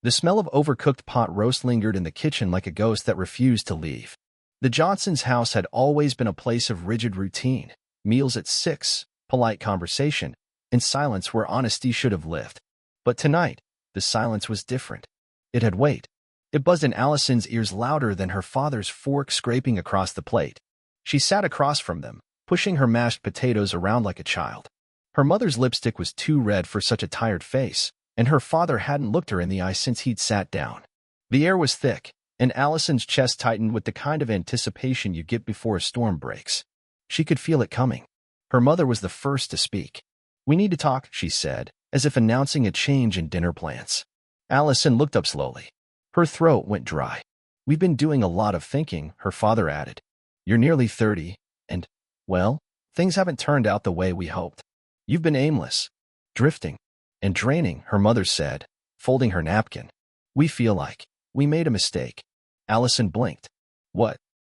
The smell of overcooked pot roast lingered in the kitchen like a ghost that refused to leave. The Johnsons' house had always been a place of rigid routine, meals at 6, polite conversation, and silence where honesty should have lived. But tonight, the silence was different. It had weight. It buzzed in Allison's ears louder than her father's fork scraping across the plate. She sat across from them, pushing her mashed potatoes around like a child. Her mother's lipstick was too red for such a tired face, and her father hadn't looked her in the eye since he'd sat down. The air was thick, and Allison's chest tightened with the kind of anticipation you get before a storm breaks. She could feel it coming. Her mother was the first to speak. "We need to talk," she said, as if announcing a change in dinner plans. Allison looked up slowly. Her throat went dry. "We've been doing a lot of thinking," her father added. "You're nearly 30, and, well, things haven't turned out the way we hoped. You've been aimless, drifting, and draining," her mother said, folding her napkin. "We feel like we made a mistake." Allison blinked. "What?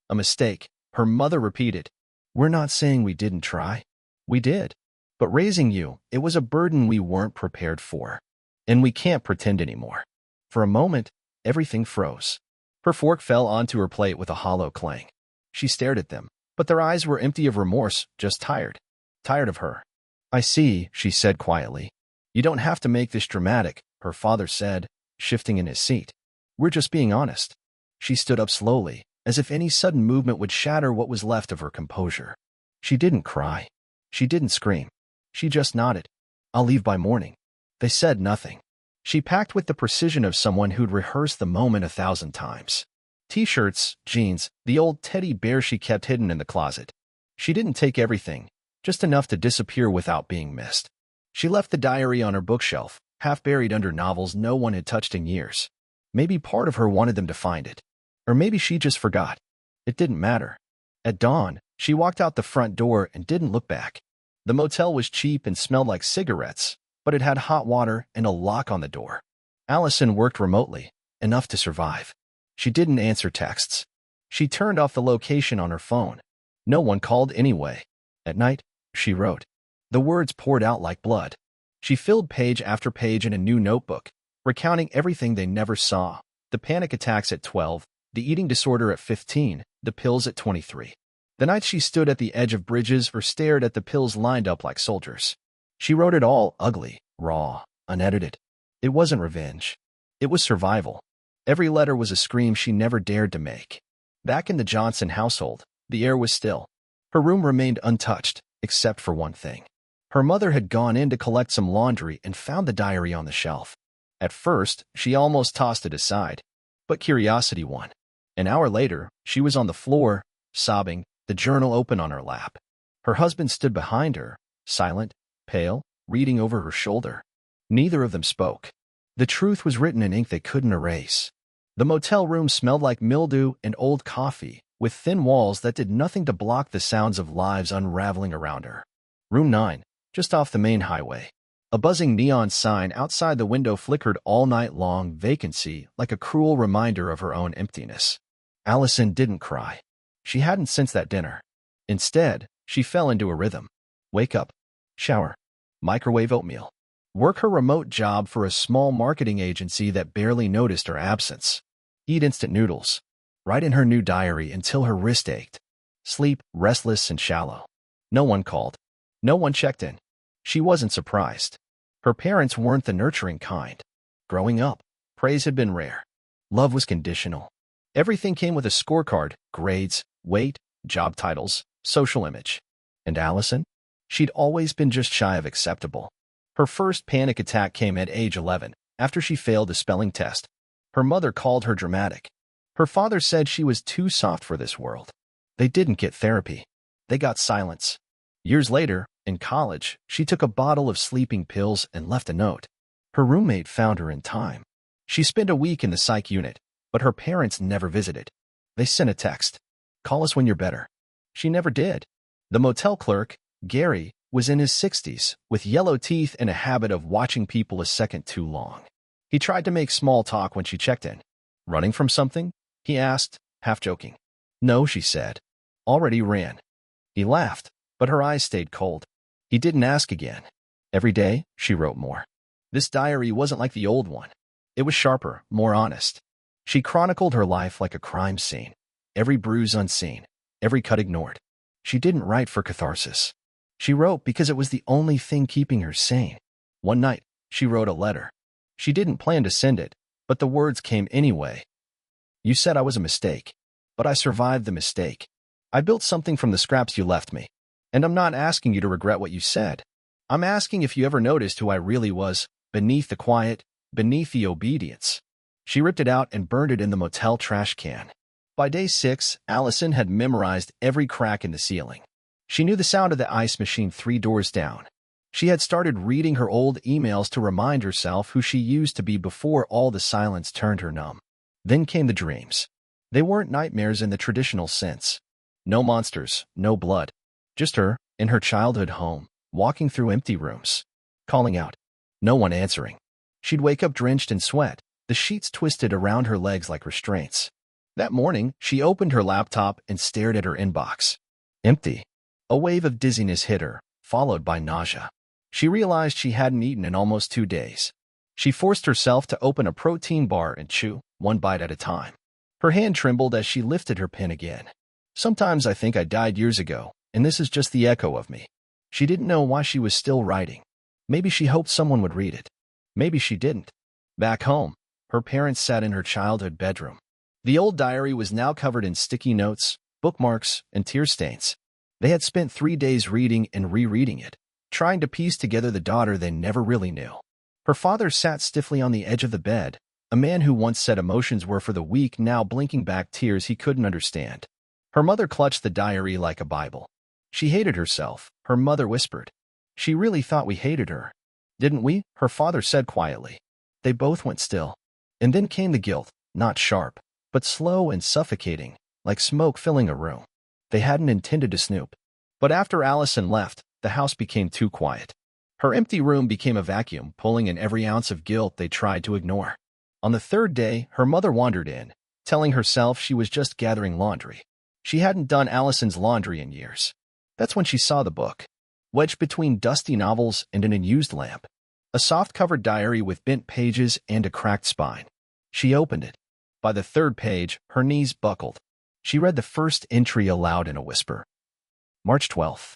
A mistake?" her mother repeated. "We're not saying we didn't try. We did. But raising you, it was a burden we weren't prepared for. And we can't pretend anymore." For a moment, everything froze. Her fork fell onto her plate with a hollow clang. She stared at them, but their eyes were empty of remorse, just tired. Tired of her. "I see," she said quietly. "You don't have to make this dramatic," her father said, shifting in his seat. "We're just being honest." She stood up slowly, as if any sudden movement would shatter what was left of her composure. She didn't cry. She didn't scream. She just nodded. "I'll leave by morning." They said nothing. She packed with the precision of someone who'd rehearsed the moment 1,000 times. T-shirts, jeans, the old teddy bear she kept hidden in the closet. She didn't take everything, just enough to disappear without being missed. She left the diary on her bookshelf, half buried under novels no one had touched in years. Maybe part of her wanted them to find it. Or maybe she just forgot. It didn't matter. At dawn, she walked out the front door and didn't look back. The motel was cheap and smelled like cigarettes, but it had hot water and a lock on the door. Allison worked remotely, enough to survive. She didn't answer texts. She turned off the location on her phone. No one called anyway. At night, she wrote. The words poured out like blood. She filled page after page in a new notebook, recounting everything they never saw: the panic attacks at 12, the eating disorder at 15, the pills at 23. The nights she stood at the edge of bridges or stared at the pills lined up like soldiers. She wrote it all ugly, raw, unedited. It wasn't revenge. It was survival. Every letter was a scream she never dared to make. Back in the Johnson household, the air was still. Her room remained untouched, except for one thing. Her mother had gone in to collect some laundry and found the diary on the shelf. At first, she almost tossed it aside, but curiosity won. An hour later, she was on the floor, sobbing, the journal open on her lap. Her husband stood behind her, silent, pale, reading over her shoulder. Neither of them spoke. The truth was written in ink they couldn't erase. The motel room smelled like mildew and old coffee, with thin walls that did nothing to block the sounds of lives unraveling around her. Room 9, just off the main highway. A buzzing neon sign outside the window flickered all night long, vacancy, like a cruel reminder of her own emptiness. Allison didn't cry. She hadn't since that dinner. Instead, she fell into a rhythm. Wake up, shower, microwave oatmeal, work her remote job for a small marketing agency that barely noticed her absence, eat instant noodles, write in her new diary until her wrist ached, sleep restless and shallow. No one called. No one checked in. She wasn't surprised. Her parents weren't the nurturing kind. Growing up, praise had been rare. Love was conditional. Everything came with a scorecard: grades, weight, job titles, social image. And Allison? She'd always been just shy of acceptable. Her first panic attack came at age 11, after she failed a spelling test. Her mother called her dramatic. Her father said she was too soft for this world. They didn't get therapy. They got silence. Years later, in college, she took a bottle of sleeping pills and left a note. Her roommate found her in time. She spent a week in the psych unit, but her parents never visited. They sent a text. "Call us when you're better." She never did. The motel clerk, Gary, was in his 60s, with yellow teeth and a habit of watching people a second too long. He tried to make small talk when she checked in. "Running from something?" he asked, half joking. "No," she said. "Already ran." He laughed, but her eyes stayed cold. He didn't ask again. Every day, she wrote more. This diary wasn't like the old one. It was sharper, more honest. She chronicled her life like a crime scene. Every bruise unseen, every cut ignored. She didn't write for catharsis. She wrote because it was the only thing keeping her sane. One night, she wrote a letter. She didn't plan to send it, but the words came anyway. You said I was a mistake, but I survived the mistake. I built something from the scraps you left me. And I'm not asking you to regret what you said. I'm asking if you ever noticed who I really was, beneath the quiet, beneath the obedience. She ripped it out and burned it in the motel trash can. By day 6, Alison had memorized every crack in the ceiling. She knew the sound of the ice machine 3 doors down. She had started reading her old emails to remind herself who she used to be before all the silence turned her numb. Then came the dreams. They weren't nightmares in the traditional sense. No monsters, no blood. Just her, in her childhood home, walking through empty rooms, calling out. No one answering. She'd wake up drenched in sweat, the sheets twisted around her legs like restraints. That morning, she opened her laptop and stared at her inbox. Empty. A wave of dizziness hit her, followed by nausea. She realized she hadn't eaten in almost 2 days. She forced herself to open a protein bar and chew, one bite at a time. Her hand trembled as she lifted her pen again. Sometimes I think I died years ago, and this is just the echo of me. She didn't know why she was still writing. Maybe she hoped someone would read it. Maybe she didn't. Back home, her parents sat in her childhood bedroom. The old diary was now covered in sticky notes, bookmarks, and tear stains. They had spent 3 days reading and rereading it, trying to piece together the daughter they never really knew. Her father sat stiffly on the edge of the bed, a man who once said emotions were for the weak, now blinking back tears he couldn't understand. Her mother clutched the diary like a Bible. She hated herself, her mother whispered. She really thought we hated her. Didn't we? Her father said quietly. They both went still. And then came the guilt, not sharp, but slow and suffocating, like smoke filling a room. They hadn't intended to snoop. But after Alison left, the house became too quiet. Her empty room became a vacuum, pulling in every ounce of guilt they tried to ignore. On the 3rd day, her mother wandered in, telling herself she was just gathering laundry. She hadn't done Alison's laundry in years. That's when she saw the book, wedged between dusty novels and an unused lamp. A soft-covered diary with bent pages and a cracked spine. She opened it. By the 3rd page, her knees buckled. She read the first entry aloud in a whisper. March 12th.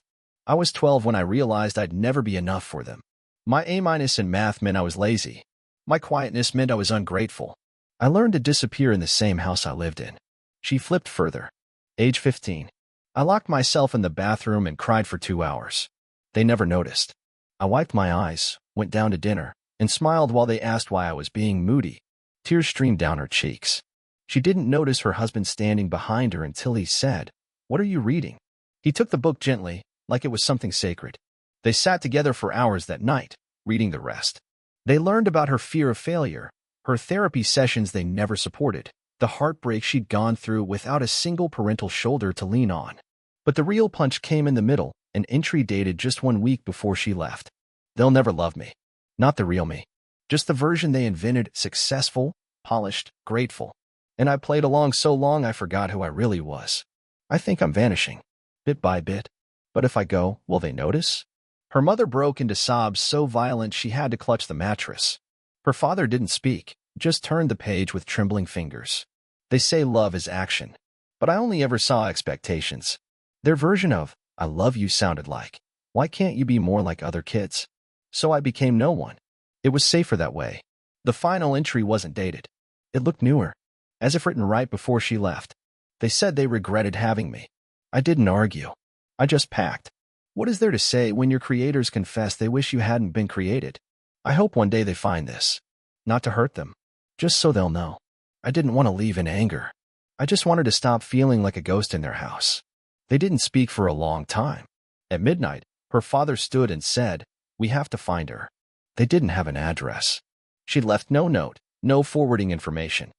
I was 12 when I realized I'd never be enough for them. My A- in math meant I was lazy. My quietness meant I was ungrateful. I learned to disappear in the same house I lived in. She flipped further. Age 15. I locked myself in the bathroom and cried for 2 hours. They never noticed. I wiped my eyes, went down to dinner, and smiled while they asked why I was being moody. Tears streamed down her cheeks. She didn't notice her husband standing behind her until he said, "What are you reading?" He took the book gently, like it was something sacred. They sat together for hours that night, reading the rest. They learned about her fear of failure, her therapy sessions they never supported, the heartbreak she'd gone through without a single parental shoulder to lean on. But the real punch came in the middle, an entry dated just 1 week before she left. They'll never love me. Not the real me. Just the version they invented, successful, polished, grateful. And I played along so long I forgot who I really was. I think I'm vanishing, bit by bit. But if I go, will they notice? Her mother broke into sobs so violent she had to clutch the mattress. Her father didn't speak, just turned the page with trembling fingers. They say love is action, but I only ever saw expectations. Their version of, I love you sounded like, why can't you be more like other kids? So I became no one. It was safer that way. The final entry wasn't dated. It looked newer, as if written right before she left. They said they regretted having me. I didn't argue. I just packed. What is there to say when your creators confess they wish you hadn't been created? I hope one day they find this. Not to hurt them, just so they'll know. I didn't want to leave in anger. I just wanted to stop feeling like a ghost in their house. They didn't speak for a long time. At midnight, her father stood and said, "We have to find her." They didn't have an address. She'd left no note, no forwarding information.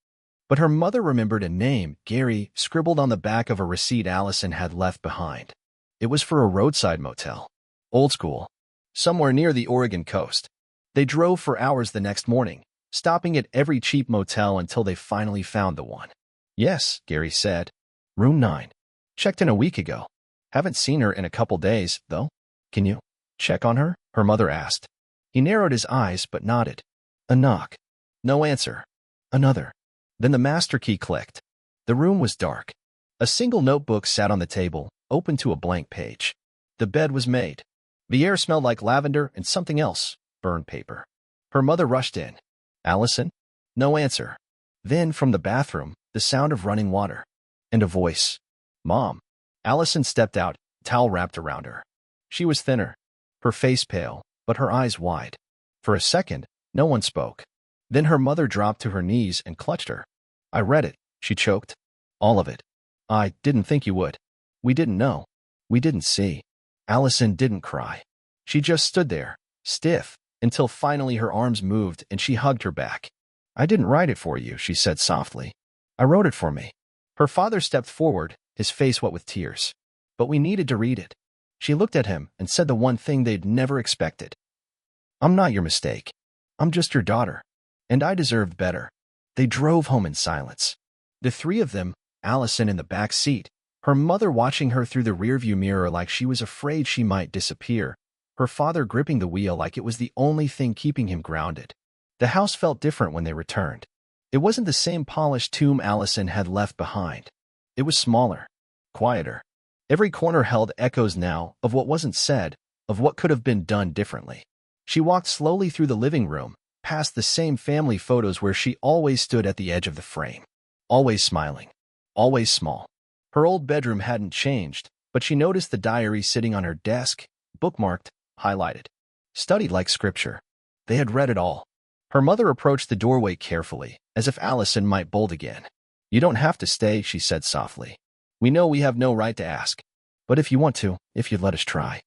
But her mother remembered a name, Gary, scribbled on the back of a receipt Alison had left behind. It was for a roadside motel. Old school. Somewhere near the Oregon coast. They drove for hours the next morning, stopping at every cheap motel until they finally found the one. Yes, Gary said. Room 9. Checked in a week ago. Haven't seen her in a couple days, though. Can you check on her? Her mother asked. He narrowed his eyes but nodded. A knock. No answer. Another. Then the master key clicked. The room was dark. A single notebook sat on the table, open to a blank page. The bed was made. The air smelled like lavender and something else, burned paper. Her mother rushed in. Alison? No answer. Then, from the bathroom, the sound of running water. And a voice. Mom. Alison stepped out, towel wrapped around her. She was thinner. Her face pale, but her eyes wide. For a second, no one spoke. Then her mother dropped to her knees and clutched her. I read it, she choked. All of it. I didn't think you would. We didn't know. We didn't see. Alison didn't cry. She just stood there, stiff, until finally her arms moved and she hugged her back. I didn't write it for you, she said softly. I wrote it for me. Her father stepped forward, his face wet with tears. But we needed to read it. She looked at him and said the one thing they'd never expected. I'm not your mistake. I'm just your daughter. And I deserved better. They drove home in silence. The three of them, Alison in the back seat, her mother watching her through the rearview mirror like she was afraid she might disappear, her father gripping the wheel like it was the only thing keeping him grounded. The house felt different when they returned. It wasn't the same polished tomb Alison had left behind. It was smaller, quieter. Every corner held echoes now of what wasn't said, of what could have been done differently. She walked slowly through the living room, past the same family photos where she always stood at the edge of the frame. Always smiling. Always small. Her old bedroom hadn't changed, but she noticed the diary sitting on her desk, bookmarked, highlighted. Studied like scripture. They had read it all. Her mother approached the doorway carefully, as if Alison might bolt again. You don't have to stay, she said softly. We know we have no right to ask. But if you want to, if you'd let us try.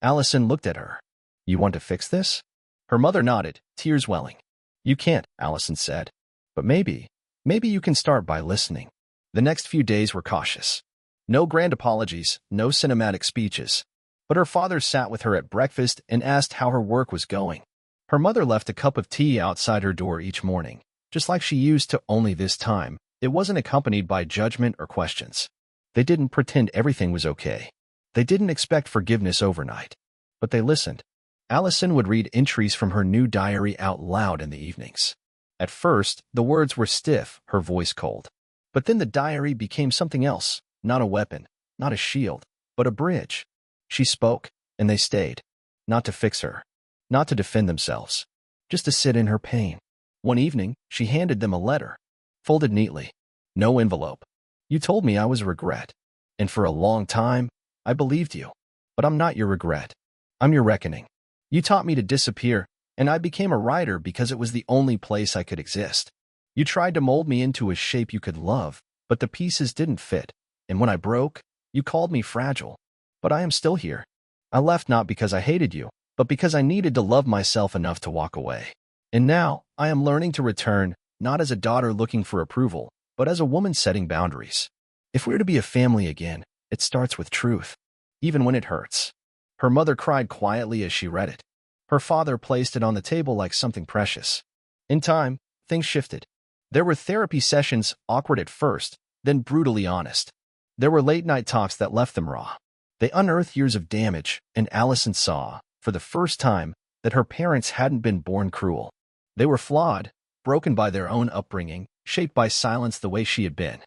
Alison looked at her. You want to fix this? Her mother nodded, tears welling. You can't, Alison said. But maybe you can start by listening. The next few days were cautious. No grand apologies, no cinematic speeches. But her father sat with her at breakfast and asked how her work was going. Her mother left a cup of tea outside her door each morning, just like she used to, only this time. It wasn't accompanied by judgment or questions. They didn't pretend everything was okay. They didn't expect forgiveness overnight. But they listened. Alison would read entries from her new diary out loud in the evenings. At first, the words were stiff, her voice cold. But then the diary became something else, not a weapon, not a shield, but a bridge. She spoke, and they stayed. Not to fix her. Not to defend themselves. Just to sit in her pain. One evening, she handed them a letter. Folded neatly. No envelope. You told me I was a regret. And for a long time, I believed you. But I'm not your regret. I'm your reckoning. You taught me to disappear, and I became a writer because it was the only place I could exist. You tried to mold me into a shape you could love, but the pieces didn't fit. And when I broke, you called me fragile. But I am still here. I left not because I hated you, but because I needed to love myself enough to walk away. And now, I am learning to return, not as a daughter looking for approval, but as a woman setting boundaries. If we're to be a family again, it starts with truth, even when it hurts. Her mother cried quietly as she read it. Her father placed it on the table like something precious. In time, things shifted. There were therapy sessions, awkward at first, then brutally honest. There were late-night talks that left them raw. They unearthed years of damage, and Alison saw, for the first time, that her parents hadn't been born cruel. They were flawed, broken by their own upbringing, shaped by silence the way she had been.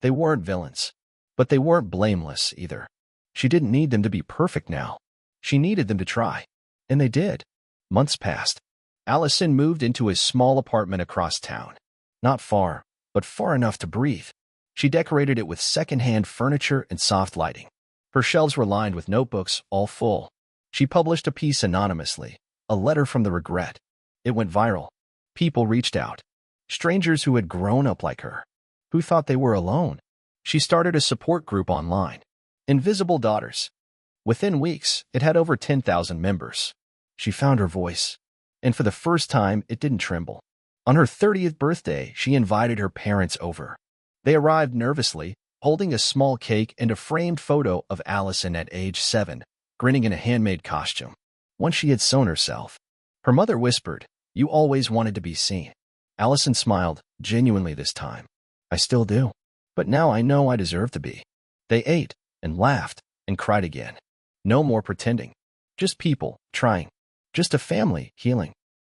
They weren't villains. But they weren't blameless, either. She didn't need them to be perfect now. She needed them to try. And they did. Months passed. Alison moved into a small apartment across town. Not far, but far enough to breathe. She decorated it with second-hand furniture and soft lighting. Her shelves were lined with notebooks, all full. She published a piece anonymously, a letter from the regret. It went viral. People reached out. Strangers who had grown up like her, who thought they were alone. She started a support group online. Invisible Daughters. Within weeks, it had over 10,000 members. She found her voice. And for the first time, it didn't tremble. On her 30th birthday, she invited her parents over. They arrived nervously, holding a small cake and a framed photo of Alison at age 7, grinning in a handmade costume, one she had sewn herself. Her mother whispered, "You always wanted to be seen." Alison smiled, genuinely this time. "I still do. But now I know I deserve to be." They ate, and laughed, and cried again. No more pretending. Just people, trying. Just a family, healing.